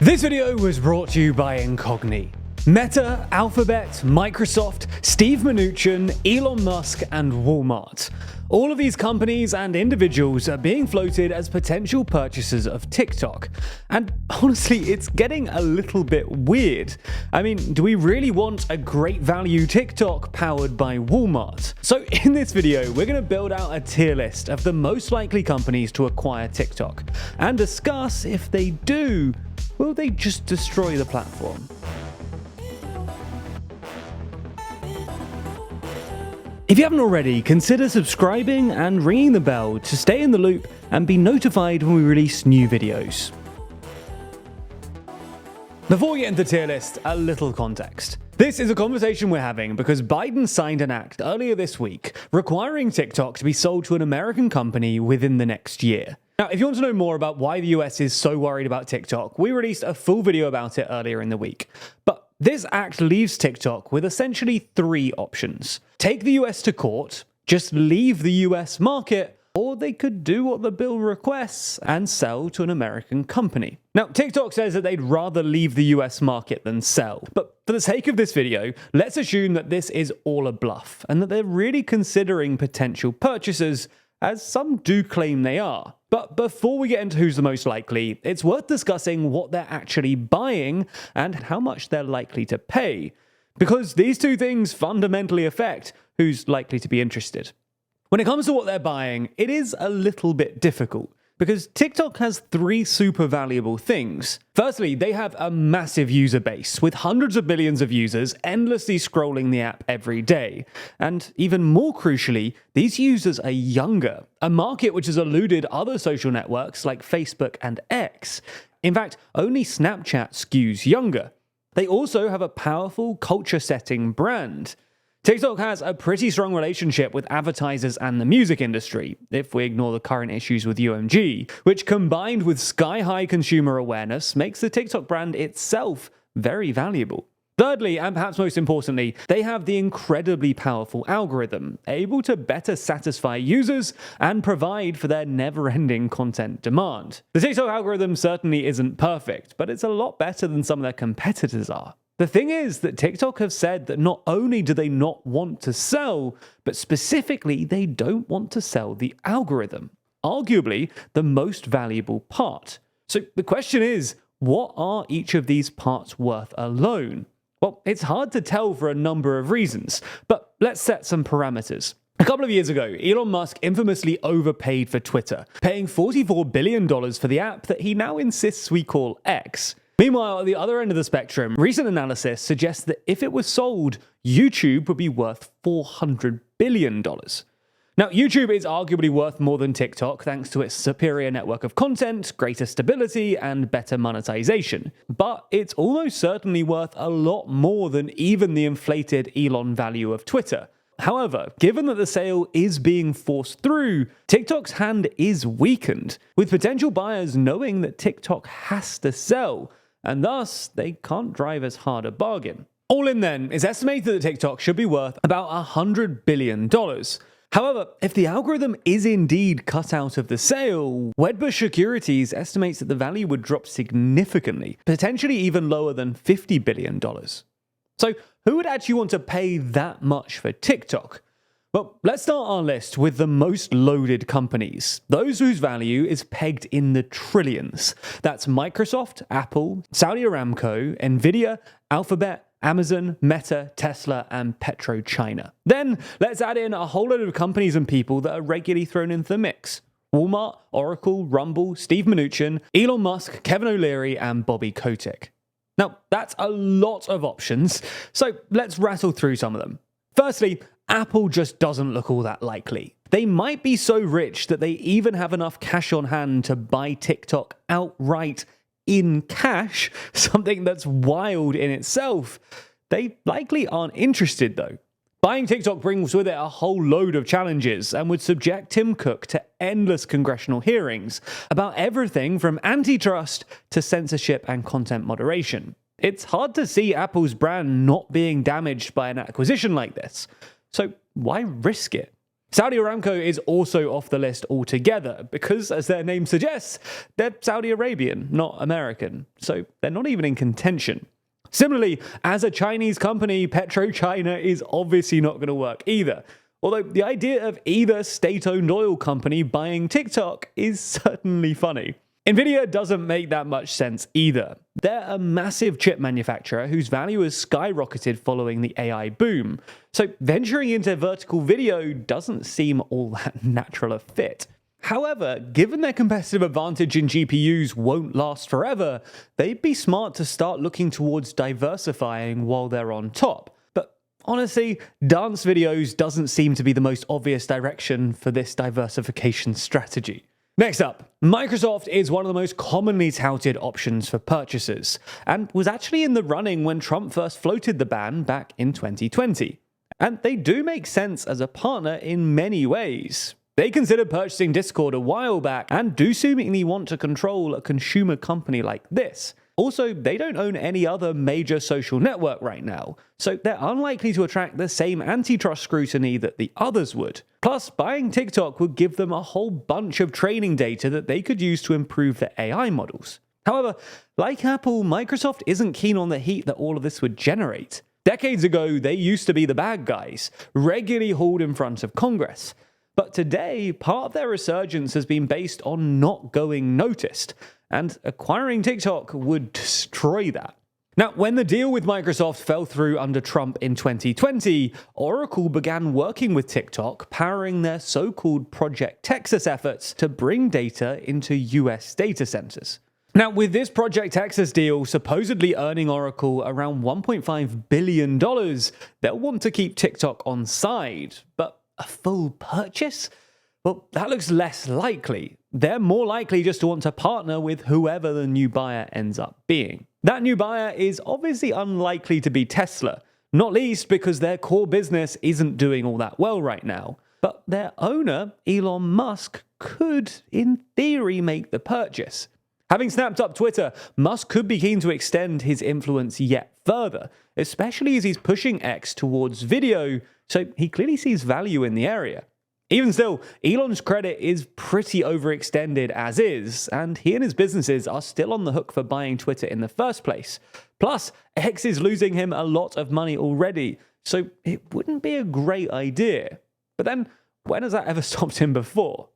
This video was brought to you by Incogni. Meta, Alphabet, Microsoft, Steve Mnuchin, Elon Musk, and Walmart. All of these companies and individuals are being floated as potential purchasers of TikTok. And honestly, it's getting a little bit weird. I mean, do we really want a great value TikTok powered by Walmart? So in this video, we're going to build out a tier list of the most likely companies to acquire TikTok and discuss if they do, will they just destroy the platform? If you haven't already, consider subscribing and ringing the bell to stay in the loop and be notified when we release new videos. Before we get into the tier list, a little context. This is a conversation we're having because Biden signed an act earlier this week requiring TikTok to be sold to an American company within the next year. Now, if you want to know more about why the US is so worried about TikTok, we released a full video about it earlier in the week. But this act leaves TikTok with essentially three options. Take the US to court, just leave the US market, or they could do what the bill requests and sell to an American company. Now, TikTok says that they'd rather leave the US market than sell. But for the sake of this video, let's assume that this is all a bluff and that they're really considering potential purchasers, as some do claim they are. But before we get into who's the most likely, it's worth discussing what they're actually buying and how much they're likely to pay, because these two things fundamentally affect who's likely to be interested. When it comes to what they're buying, it is a little bit difficult, because TikTok has three super valuable things. Firstly, they have a massive user base, with hundreds of millions of users endlessly scrolling the app every day. And even more crucially, these users are younger, a market which has eluded other social networks like Facebook and X. In fact, only Snapchat skews younger. They also have a powerful culture-setting brand. TikTok has a pretty strong relationship with advertisers and the music industry, if we ignore the current issues with UMG, which combined with sky-high consumer awareness makes the TikTok brand itself very valuable. Thirdly, and perhaps most importantly, they have the incredibly powerful algorithm, able to better satisfy users and provide for their never-ending content demand. The TikTok algorithm certainly isn't perfect, but it's a lot better than some of their competitors are. The thing is that TikTok have said that not only do they not want to sell, but specifically they don't want to sell the algorithm, arguably the most valuable part. So the question is, what are each of these parts worth alone? Well, it's hard to tell for a number of reasons, but let's set some parameters. A couple of years ago, Elon Musk infamously overpaid for Twitter, paying $44 billion for the app that he now insists we call X. Meanwhile, at the other end of the spectrum, recent analysis suggests that if it was sold, YouTube would be worth $400 billion. Now, YouTube is arguably worth more than TikTok thanks to its superior network of content, greater stability, and better monetization. But it's almost certainly worth a lot more than even the inflated Elon value of Twitter. However, given that the sale is being forced through, TikTok's hand is weakened, with potential buyers knowing that TikTok has to sell, and thus they can't drive as hard a bargain. All in then, it's estimated that TikTok should be worth about $100 billion. However, if the algorithm is indeed cut out of the sale, Wedbush Securities estimates that the value would drop significantly, potentially even lower than $50 billion. So who would actually want to pay that much for TikTok? Well, let's start our list with the most loaded companies, those whose value is pegged in the trillions. That's Microsoft, Apple, Saudi Aramco, Nvidia, Alphabet, Amazon, Meta, Tesla, and PetroChina. Then let's add in a whole load of companies and people that are regularly thrown into the mix. Walmart, Oracle, Rumble, Steve Mnuchin, Elon Musk, Kevin O'Leary, and Bobby Kotick. Now, that's a lot of options, so let's rattle through some of them. Firstly, Apple just doesn't look all that likely. They might be so rich that they even have enough cash on hand to buy TikTok outright in cash, something that's wild in itself. They likely aren't interested though. Buying TikTok brings with it a whole load of challenges and would subject Tim Cook to endless congressional hearings about everything from antitrust to censorship and content moderation. It's hard to see Apple's brand not being damaged by an acquisition like this. So why risk it? Saudi Aramco is also off the list altogether because, as their name suggests, they're Saudi Arabian, not American, so they're not even in contention. Similarly, as a Chinese company, PetroChina is obviously not going to work either. Although the idea of either state-owned oil company buying TikTok is certainly funny. Nvidia doesn't make that much sense either. They're a massive chip manufacturer whose value has skyrocketed following the AI boom. So venturing into vertical video doesn't seem all that natural a fit. However, given their competitive advantage in GPUs won't last forever, they'd be smart to start looking towards diversifying while they're on top. But honestly, dance videos doesn't seem to be the most obvious direction for this diversification strategy. Next up, Microsoft is one of the most commonly touted options for purchasers, and was actually in the running when Trump first floated the ban back in 2020. And they do make sense as a partner in many ways. They considered purchasing Discord a while back and do seemingly want to control a consumer company like this. Also, they don't own any other major social network right now, so they're unlikely to attract the same antitrust scrutiny that the others would. Plus, buying TikTok would give them a whole bunch of training data that they could use to improve their AI models. However, like Apple, Microsoft isn't keen on the heat that all of this would generate. Decades ago, they used to be the bad guys, regularly hauled in front of Congress. But today, part of their resurgence has been based on not going noticed, and acquiring TikTok would destroy that. Now, when the deal with Microsoft fell through under Trump in 2020, Oracle began working with TikTok, powering their so-called Project Texas efforts to bring data into US data centers. Now, with this Project Texas deal supposedly earning Oracle around $1.5 billion, they'll want to keep TikTok on side, but a full purchase? Well, that looks less likely. They're more likely just to want to partner with whoever the new buyer ends up being. That new buyer is obviously unlikely to be Tesla, not least because their core business isn't doing all that well right now. But their owner, Elon Musk, could, in theory, make the purchase. Having snapped up Twitter, Musk could be keen to extend his influence yet further, especially as he's pushing X towards video, so he clearly sees value in the area. Even still, Elon's credit is pretty overextended as is, and he and his businesses are still on the hook for buying Twitter in the first place. Plus, X is losing him a lot of money already, so it wouldn't be a great idea. But then, when has that ever stopped him before?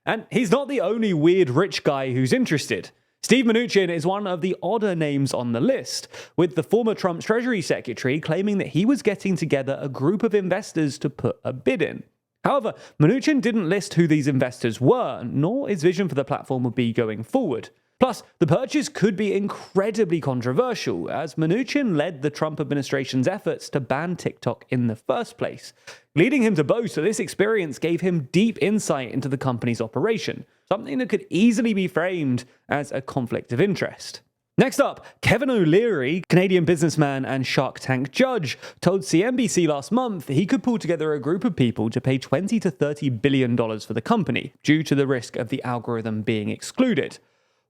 And he's not the only weird rich guy who's interested. Steve Mnuchin is one of the odder names on the list, with the former Trump Treasury Secretary claiming that he was getting together a group of investors to put a bid in. However, Mnuchin didn't list who these investors were, nor his vision for the platform would be going forward. Plus, the purchase could be incredibly controversial, as Mnuchin led the Trump administration's efforts to ban TikTok in the first place, leading him to boast that this experience gave him deep insight into the company's operation, something that could easily be framed as a conflict of interest. Next up, Kevin O'Leary, Canadian businessman and Shark Tank judge, told CNBC last month he could pull together a group of people to pay $20 to $30 billion for the company, due to the risk of the algorithm being excluded.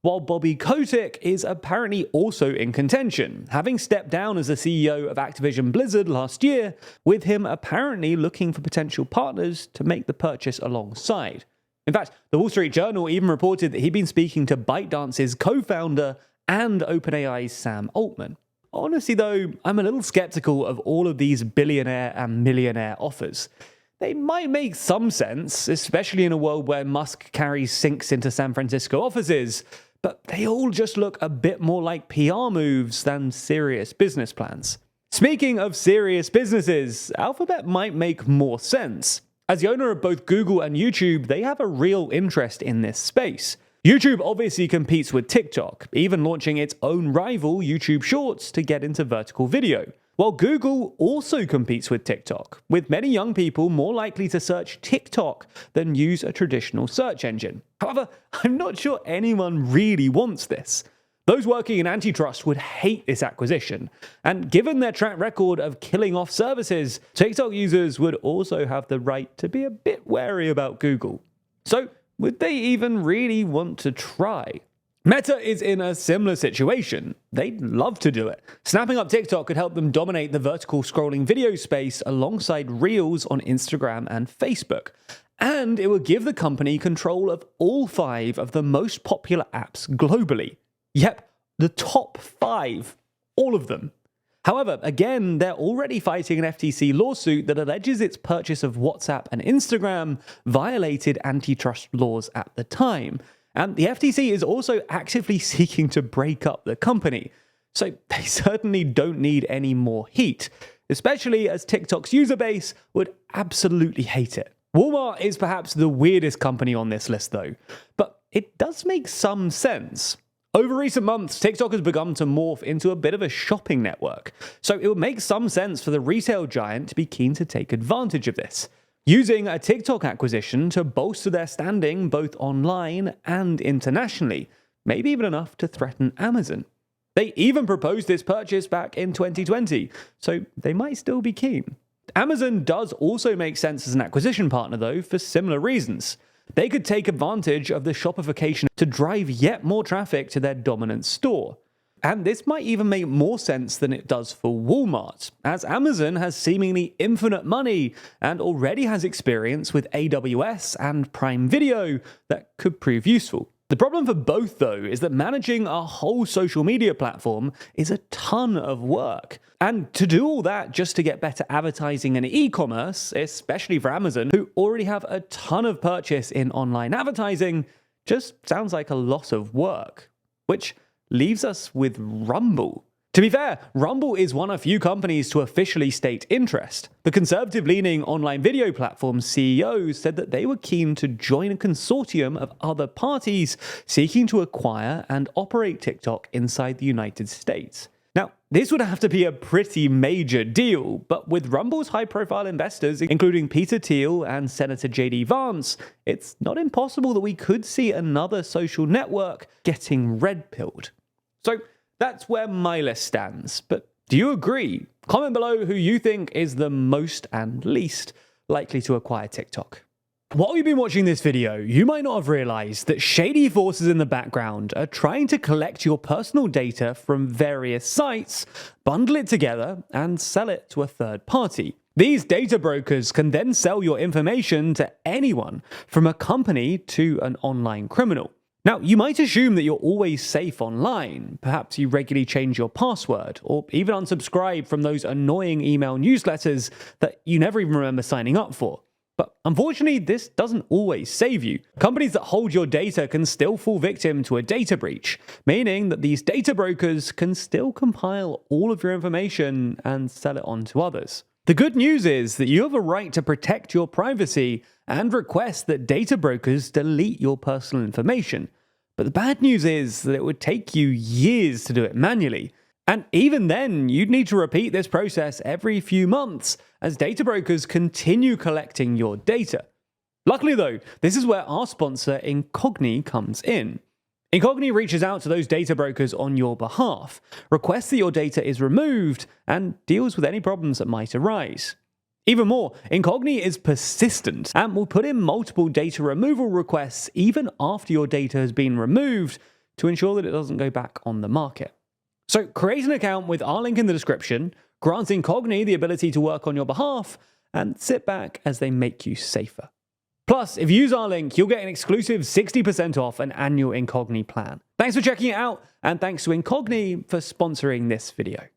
While Bobby Kotick is apparently also in contention, having stepped down as the CEO of Activision Blizzard last year, with him apparently looking for potential partners to make the purchase alongside. In fact, the Wall Street Journal even reported that he'd been speaking to ByteDance's co-founder and OpenAI's Sam Altman. Honestly though, I'm a little skeptical of all of these billionaire and millionaire offers. They might make some sense, especially in a world where Musk carries sinks into San Francisco offices, but they all just look a bit more like PR moves than serious business plans. Speaking of serious businesses, Alphabet might make more sense. As the owner of both Google and YouTube, they have a real interest in this space. YouTube obviously competes with TikTok, even launching its own rival, YouTube Shorts, to get into vertical video. While Google also competes with TikTok, with many young people more likely to search TikTok than use a traditional search engine. However, I'm not sure anyone really wants this. Those working in antitrust would hate this acquisition, and given their track record of killing off services, TikTok users would also have the right to be a bit wary about Google. So, would they even really want to try? Meta is in a similar situation. They'd love to do it. Snapping up TikTok could help them dominate the vertical scrolling video space alongside Reels on Instagram and Facebook. And it would give the company control of all 5 of the most popular apps globally. Yep, the top 5. All of them. However, again, they're already fighting an FTC lawsuit that alleges its purchase of WhatsApp and Instagram violated antitrust laws at the time. And the FTC is also actively seeking to break up the company. So they certainly don't need any more heat, especially as TikTok's user base would absolutely hate it. Walmart is perhaps the weirdest company on this list though, but it does make some sense. Over recent months, TikTok has begun to morph into a bit of a shopping network, so it would make some sense for the retail giant to be keen to take advantage of this, using a TikTok acquisition to bolster their standing both online and internationally, maybe even enough to threaten Amazon. They even proposed this purchase back in 2020, so they might still be keen. Amazon does also make sense as an acquisition partner though, for similar reasons. They could take advantage of the shopification to drive yet more traffic to their dominant store. And this might even make more sense than it does for Walmart, as Amazon has seemingly infinite money and already has experience with AWS and Prime Video that could prove useful. The problem for both, though, is that managing a whole social media platform is a ton of work. And to do all that just to get better advertising and e-commerce, especially for Amazon, who already have a ton of purchase in online advertising, just sounds like a lot of work. Which leaves us with Rumble. To be fair, Rumble is one of few companies to officially state interest. The conservative-leaning online video platform CEO said that they were keen to join a consortium of other parties seeking to acquire and operate TikTok inside the United States. Now, this would have to be a pretty major deal, but with Rumble's high-profile investors, including Peter Thiel and Senator J.D. Vance, it's not impossible that we could see another social network getting red-pilled. So that's where my list stands, but do you agree? Comment below who you think is the most and least likely to acquire TikTok. While you've been watching this video, you might not have realized that shady forces in the background are trying to collect your personal data from various sites, bundle it together, and sell it to a third party. These data brokers can then sell your information to anyone, from a company to an online criminal. Now, you might assume that you're always safe online. Perhaps you regularly change your password, or even unsubscribe from those annoying email newsletters that you never even remember signing up for. But unfortunately, this doesn't always save you. Companies that hold your data can still fall victim to a data breach, meaning that these data brokers can still compile all of your information and sell it on to others. The good news is that you have a right to protect your privacy and request that data brokers delete your personal information. But the bad news is that it would take you years to do it manually. And even then, you'd need to repeat this process every few months as data brokers continue collecting your data. Luckily though, this is where our sponsor Incogni comes in. Incogni reaches out to those data brokers on your behalf, requests that your data is removed, and deals with any problems that might arise. Even more, Incogni is persistent and will put in multiple data removal requests even after your data has been removed to ensure that it doesn't go back on the market. So create an account with our link in the description, grant Incogni the ability to work on your behalf, and sit back as they make you safer. Plus, if you use our link, you'll get an exclusive 60% off an annual Incogni plan. Thanks for checking it out, and thanks to Incogni for sponsoring this video.